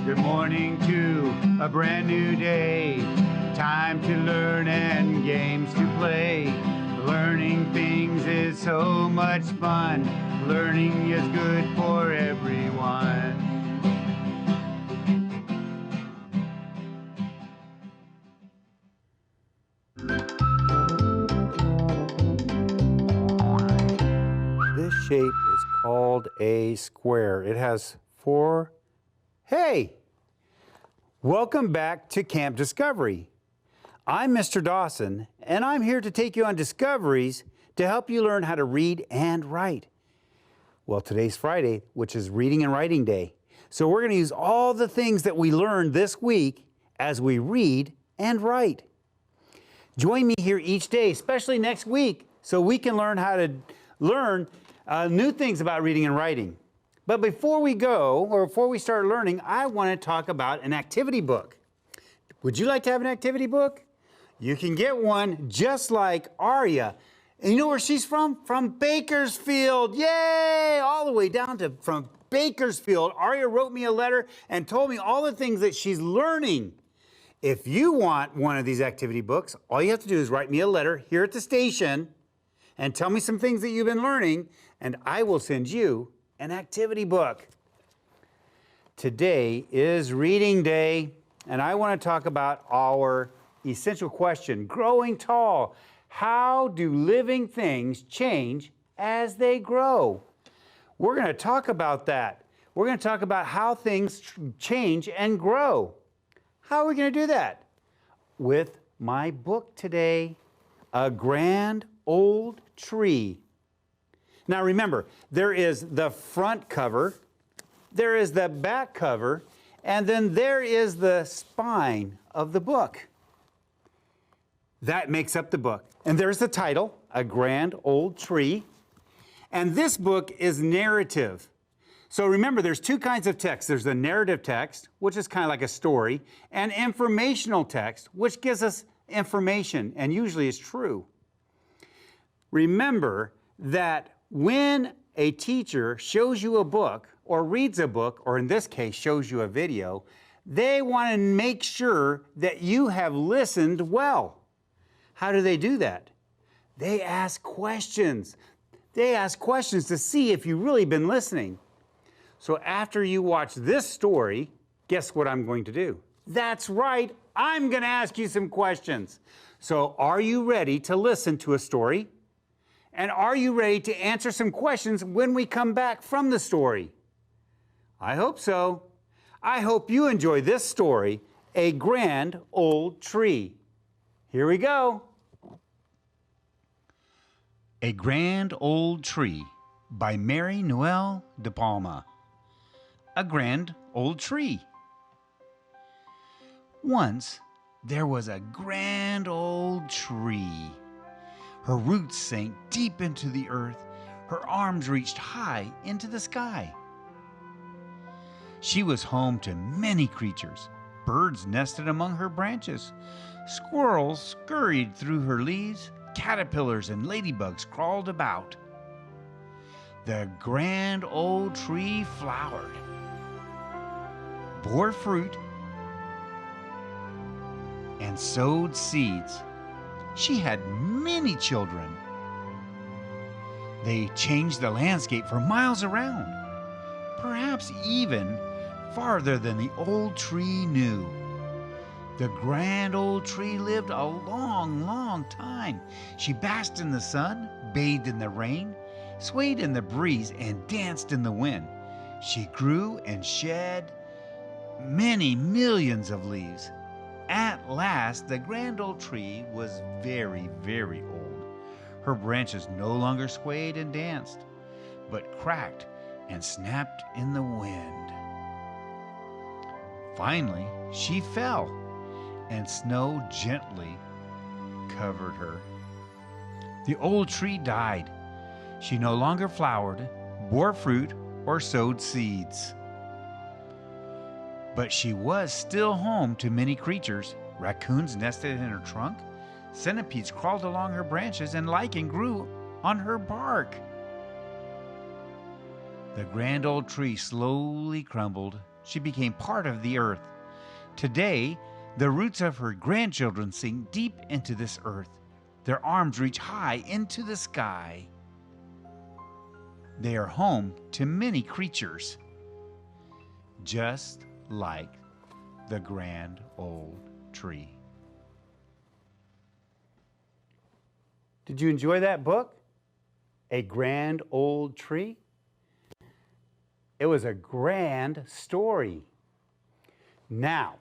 Good morning to a brand new day. Time to learn and games to play. Learning things is so much fun. Learning is good for everyone. This shape is called a square. It has four. Hey! Welcome back to Camp Discovery. I'm Mr. Dawson, and I'm here to take you on discoveries to help you learn how to read and write. Well, today's Friday, which is Reading and Writing Day. So we're going to use all the things that we learned this week as we read and write. Join me here each day, especially next week, so we can learn how to learn new things about reading and writing. But before we go, or before we start learning, I want to talk about an activity book. Would you like to have an activity book? You can get one just like Aria. And you know where she's from? From Bakersfield. Yay! All the way down to from Bakersfield. Aria wrote me a letter and told me all the things that she's learning. If you want one of these activity books, all you have to do is write me a letter here at the station and tell me some things that you've been learning, and I will send you an activity book. Today is reading day, and I want to talk about our essential question, growing tall. How do living things change as they grow? We're going to talk about that. We're going to talk about how things change and grow. How are we going to do that? With my book today, A Grand Old Tree. Now remember, there is the front cover, there is the back cover, and then there is the spine of the book. That makes up the book. And there's the title, A Grand Old Tree. And this book is narrative. So remember, there's two kinds of text. There's the narrative text, which is kind of like a story, and informational text, which gives us information and usually is true. Remember that when a teacher shows you a book or reads a book, or in this case shows you a video, they want to make sure that you have listened well. How do they do that? They ask questions. They ask questions to see if you've really been listening. So after you watch this story, guess what I'm going to do? That's right, I'm going to ask you some questions. So are you ready to listen to a story? And are you ready to answer some questions when we come back from the story? I hope so. I hope you enjoy this story, A Grand Old Tree. Here we go. A Grand Old Tree by Mary Noel de Palma. A grand old tree. Once there was a grand old tree. Her roots sank deep into the earth. Her arms reached high into the sky. She was home to many creatures. Birds nested among her branches. Squirrels scurried through her leaves. Caterpillars and ladybugs crawled about. The grand old tree flowered, bore fruit, and sowed seeds. She had many children. They changed the landscape for miles around, perhaps even farther than the old tree knew. The grand old tree lived a long, long time. She basked in the sun, bathed in the rain, swayed in the breeze, and danced in the wind. She grew and shed many millions of leaves. At last, the grand old tree was very, very old. Her branches no longer swayed and danced, but cracked and snapped in the wind. Finally, she fell, and snow gently covered her. The old tree died. She no longer flowered, bore fruit, or sowed seeds. But she was still home to many creatures. Raccoons nested in her trunk, centipedes crawled along her branches, and lichen grew on her bark. The grand old tree slowly crumbled she became part of the earth. Today, the roots of her grandchildren sink deep into this earth. Their arms reach high into the sky. They are home to many creatures, just like the grand old tree. Did you enjoy that book? A Grand Old Tree? It was a grand story. Now,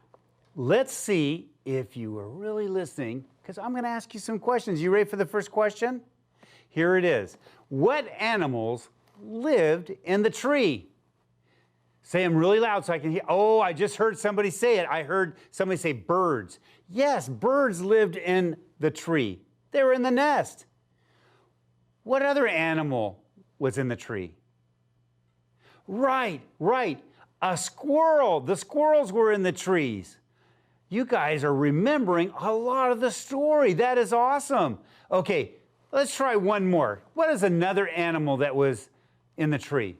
let's see if you were really listening, because I'm going to ask you some questions. You ready for the first question? Here it is. What animals lived in the tree? Say them really loud so I can hear. Oh, I just heard somebody say it. I heard somebody say birds. Yes, birds lived in the tree. They were in the nest. What other animal was in the tree? Right. A squirrel. The squirrels were in the trees. You guys are remembering a lot of the story. That is awesome. Okay, let's try one more. What is another animal that was in the tree?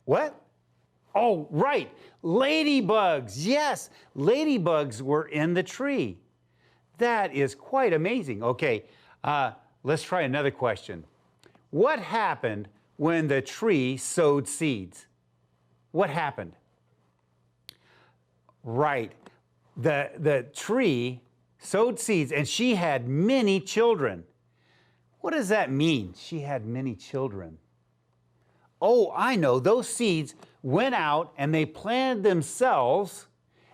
What? Oh, right. Ladybugs. Yes, ladybugs were in the tree. That is quite amazing. Okay, let's try another question. What happened when the tree sowed seeds? What happened? Right. The tree sowed seeds, and she had many children. What does that mean? She had many children. Oh, I know. Those seeds went out and they planted themselves,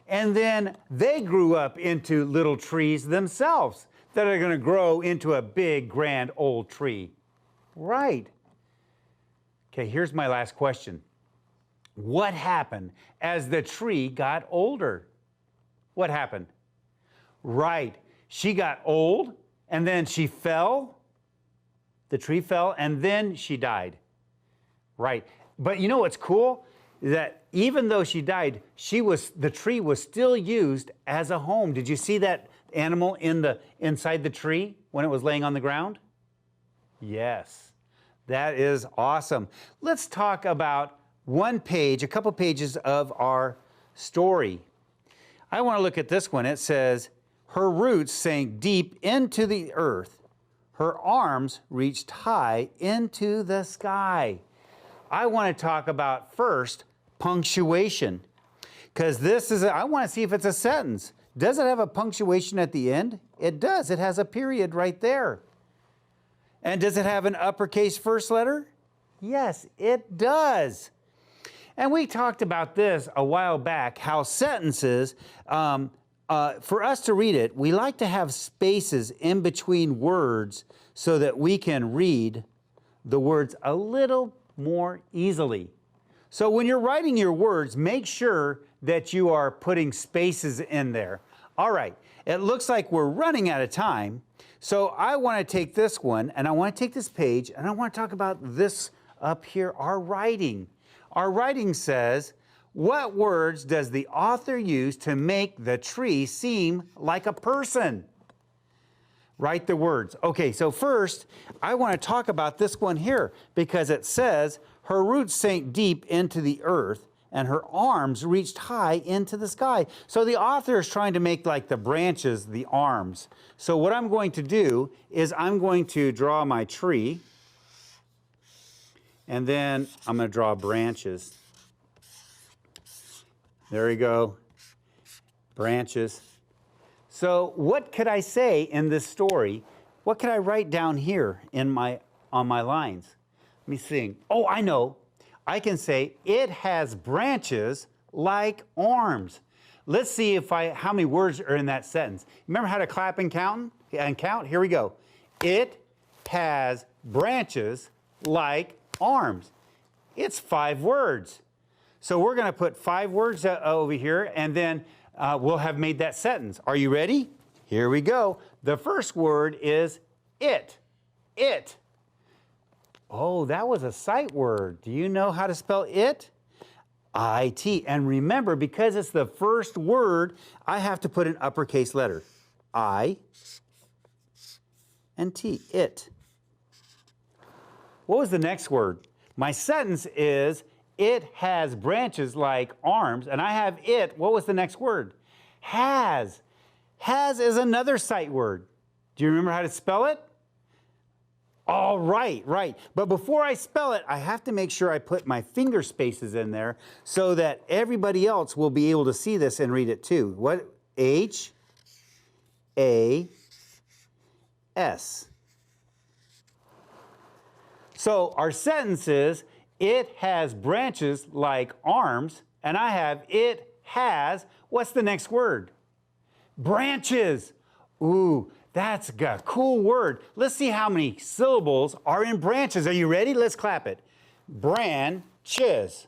and then they grew up into little trees themselves that are going to grow into a big, grand old tree. Right. Okay, here's my last question. What happened as the tree got older? What happened? Right. She got old, and then she fell. The tree fell, and then she died. Right. But you know what's cool? That even though she died, the tree was still used as a home. Did you see that animal inside the tree when it was laying on the ground? Yes. That is awesome. Let's talk about a couple pages of our story. I want to look at this one. It says, her roots sank deep into the earth. Her arms reached high into the sky. I want to talk about first punctuation, because I want to see if it's a sentence. Does it have a punctuation at the end? It does. It has a period right there. And does it have an uppercase first letter? Yes, it does. And we talked about this a while back, how sentences, for us to read it, we like to have spaces in between words so that we can read the words a little more easily. So when you're writing your words, make sure that you are putting spaces in there. All right, it looks like we're running out of time. So I want to take this one, and I want to take this page, and I want to talk about this up here, our writing. Our writing says, what words does the author use to make the tree seem like a person? Write the words. Okay, so first, I want to talk about this one here, because it says, her roots sank deep into the earth, and her arms reached high into the sky. So the author is trying to make like the branches, the arms. So what I'm going to do is I'm going to draw my tree, and then I'm going to draw branches. There we go. Branches. So what could I say in this story? What could I write down here on my lines? Let me see. Oh, I know. I can say it has branches like arms. Let's see how many words are in that sentence. Remember how to clap and count? Here we go. It has branches like arms. It's 5 words. So we're going to put 5 words over here, and then we'll have made that sentence. Are you ready? Here we go. The first word is it. It. Oh, that was a sight word. Do you know how to spell it? I-T. And remember, because it's the first word, I have to put an uppercase letter. I and T. It. What was the next word? My sentence is, It has branches like arms, and I have it. What was the next word? Has. Has is another sight word. Do you remember how to spell it? All right, right. But before I spell it, I have to make sure I put my finger spaces in there so that everybody else will be able to see this and read it too. What? H-A-S. So our sentence is, it has branches like arms, and I have it has, what's the next word? Branches. Ooh, that's a cool word. Let's see how many syllables are in branches. Are you ready? Let's clap it. Branches.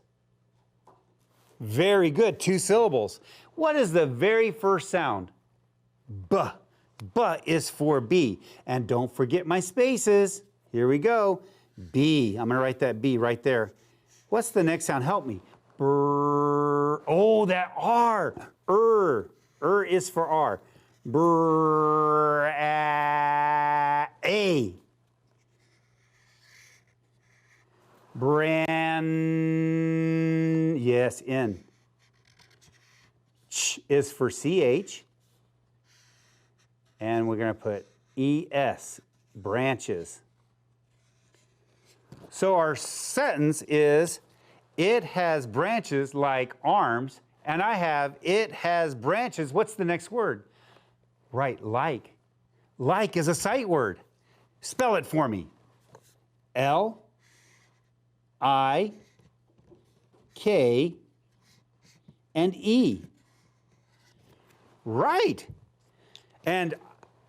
Very good, 2 syllables. What is the very first sound? B. B is for B. And don't forget my spaces. Here we go. B. I'm going to write that B right there. What's the next sound? Help me. Brr. Oh, that R. Is for R. Brr. A. Bran. Yes, N. Ch is for CH. And we're going to put ES. Branches. So our sentence is, it has branches like arms, and I have it has branches. What's the next word? Right, like. Like is a sight word. Spell it for me. L-I-K and E. Right. And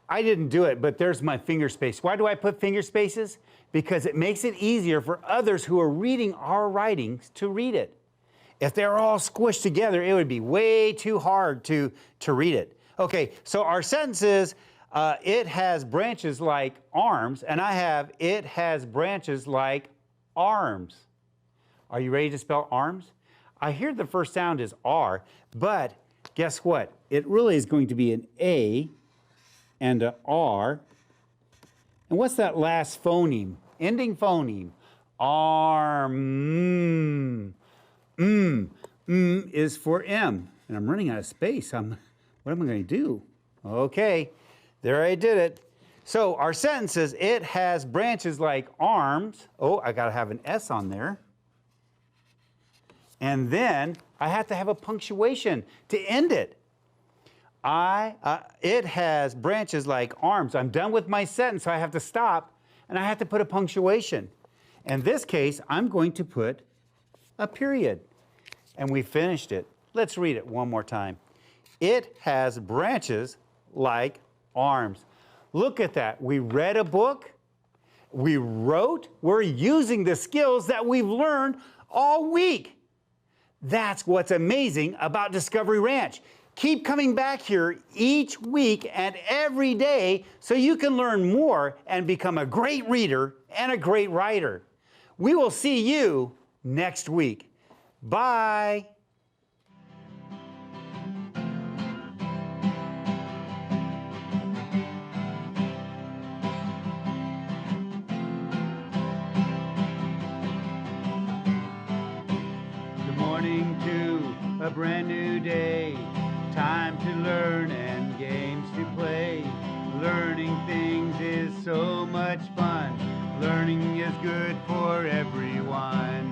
I didn't do it, but there's my finger space. Why do I put finger spaces? Because it makes it easier for others who are reading our writings to read it. If they're all squished together, it would be way too hard to read it. Okay, so our sentence is, it has branches like arms, and I have it has branches like arms. Are you ready to spell arms? I hear the first sound is R, but guess what? It really is going to be an A and an R. And what's that last phoneme? Ending phoneme. Arm. Is for M. And I'm running out of space. What am I going to do? Okay, there I did it. So our sentence is, it has branches like arms. Oh, I got to have an S on there. And then I have to have a punctuation to end it. It has branches like arms. I'm done with my sentence, so I have to stop, and I have to put a punctuation. In this case, I'm going to put a period. And we finished it. Let's read it one more time. It has branches like arms. Look at that. We read a book. We wrote. We're using the skills that we've learned all week. That's what's amazing about Discovery Ranch. Keep coming back here each week and every day so you can learn more and become a great reader and a great writer. We will see you next week. Bye. Good morning to a brand new day. Time to learn and games to play. Learning things is so much fun. Learning is good for everyone.